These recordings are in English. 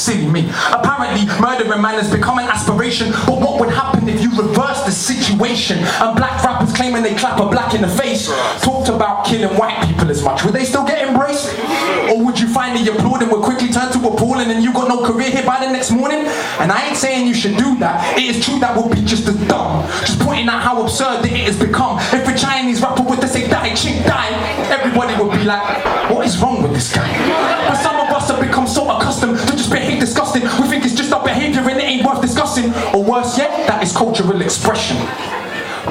silly me. Apparently, murdering man has become an aspiration, but what would happen if you reverse the situation? And black rappers claiming they clap a black in the face talked about killing white people as much. Would they still get embraced? Or would you find the applauding would quickly turn to appalling and you got no career here by the next morning? And I ain't saying you should do that. It is true that would be just as dumb. Just pointing out how absurd it has become. If a Chinese rapper were to say die, chink die, everybody would be like, what is wrong with this guy? But some of us have become so accustomed to just behave disgusting. We think it's just our behavior and it ain't worth discussing. Or worse yet, that is cultural expression.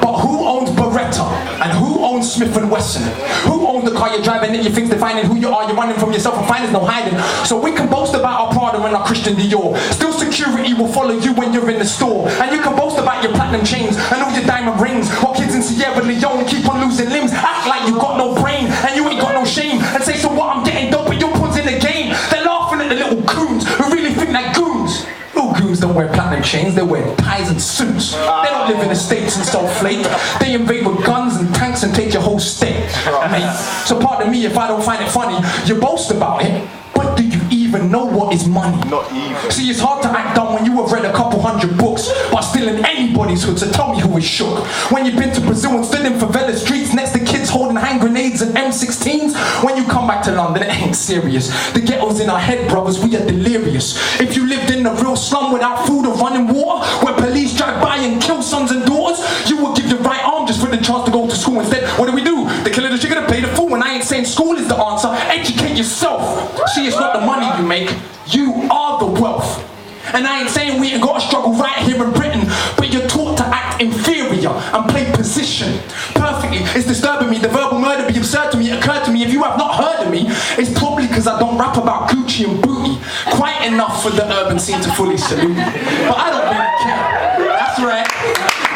But who owns Beretta? And who owns Smith & Wesson? Who owns the car you're driving and your things defining who you are? You're running from yourself and finding no hiding. So we can boast about our Prada and our Christian Dior. Still security will follow you when you're in the store. And you can boast about your platinum chains and all your diamond rings. While kids in Sierra Leone keep on losing limbs. Act like you got no brain and you ain't got no shame. And say, so what, I'm getting dope but your puns in the game. They're laughing at the little coons who really think they're goons. Little goons don't wear platinum chains, they wear ties and suits. They don't live in the States and sell flake. They invade with guns and tanks and take your whole state. Mate. So pardon me if I don't find it funny. You boast about it, but do you even know what is money? Not even. See, it's hard to act dumb when you have read a couple hundred books, but still in anybody's hood, so tell me who is shook. When you've been to Brazil and stood in favela streets next to kids holding hand grenades and M16s, when you come back to London, it ain't serious. The ghetto's in our head, brothers, we are delirious. If you lived in the real slum without food or running water, where police drive by and kill sons and daughters, you would give your right arm just for the chance to go to school. Instead, what do? The killer that you're gonna pay the fool. And I ain't saying school is the answer, educate yourself. See, it's not the money you make, you are the wealth. And I ain't saying we ain't got to struggle right here in Britain, but you're taught to act inferior and play position perfectly. It's disturbing me, the verbal murder be absurd to me. It occurred to me, if you have not heard of me, it's probably because I don't rap about Gucci and booty quite enough for the urban scene to fully salute me. But I don't really care. That's right,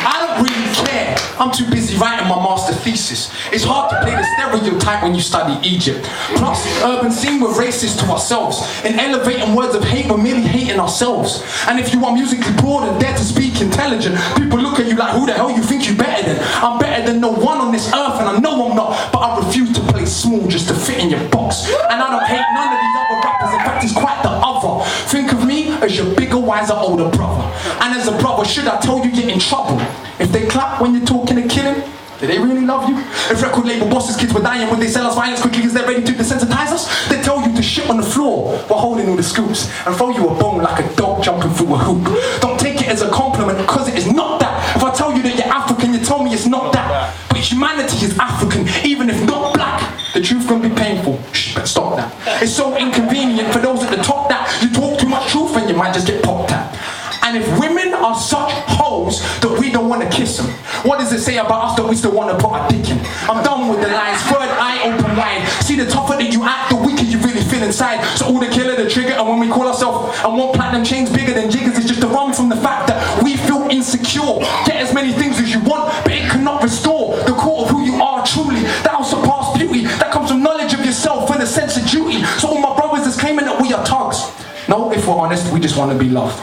I don't really care. I'm too busy writing my master thesis. It's hard to play the stereotype when you study Egypt. Plus, urban scene, we're racist to ourselves. In elevating words of hate, we're merely hating ourselves. And if you are musically broad and dare to speak intelligent, people look at you like, who the hell you think you better than? I'm better than no one on this earth, and I know I'm not, but I refuse to play small just to fit in your box. And I don't hate none of these other rappers, in fact it's quite the other. Think of me as your bigger, wiser, older brother. And as a brother, should I tell you you're in trouble? If they clap when you're talking and killing, do they really love you? If record label bosses' kids were dying, would they sell us violence quickly because they're ready to desensitize us? They tell you to shit on the floor while holding all the scoops and throw you a bone like a dog jumping through a hoop. Don't take it as a compliment because it is not that. If I tell you that you're African, you tell me it's not that. But humanity is African, even if not black. The truth can be painful. Shh, but stop that. It's so inconvenient for those at the top that you talk too much truth and you might just get popped at. And if women are such hoes that we don't want to kiss them, what does it say about us that we still want to put our dick in? I'm done with the lies, third eye open wide. See, the tougher that you act, the weaker you really feel inside. So all the killer, the trigger, and when we call ourselves and want platinum chains bigger than jiggers, it's just to run from the fact that we feel insecure. Get as many things as you want, but it cannot restore the core of who you are truly. That'll surpass beauty. That comes from knowledge of yourself and a sense of duty. So all my brothers is claiming that we are thugs. No, if we're honest, we just want to be loved.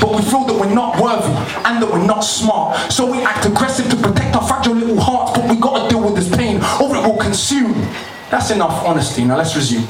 But we feel that we're not worthy and that we're not smart. So we act aggressive to protect our fragile little hearts, but we gotta deal with this pain or it will consume. That's enough honesty, now let's resume.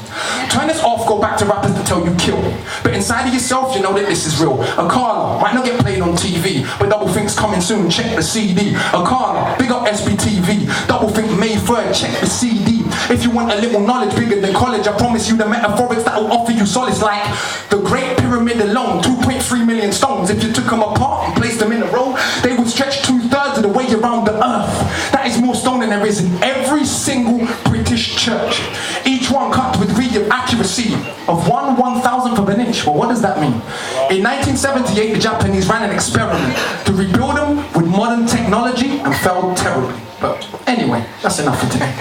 Turn this off, go back to rappers that tell you kill. But inside of yourself, you know that this is real. Akala might not get played on TV, but Double Think's coming soon, check the CD. Akala, big up SBTV. Double Think May 3rd, check the CD. If you want a little knowledge bigger than college, I promise you the metaphorics that will offer you solace, like the Great Pyramid alone, 2.3 million stones. If you took them apart and placed them in a row, they would stretch 2/3 of the way around the earth. That is more stone than there is in every single British church. Each one cut with accuracy of 1/1000th of an inch. Well, what does that mean? In 1978, the Japanese ran an experiment to rebuild them with modern technology and failed terribly. But anyway, that's enough for today.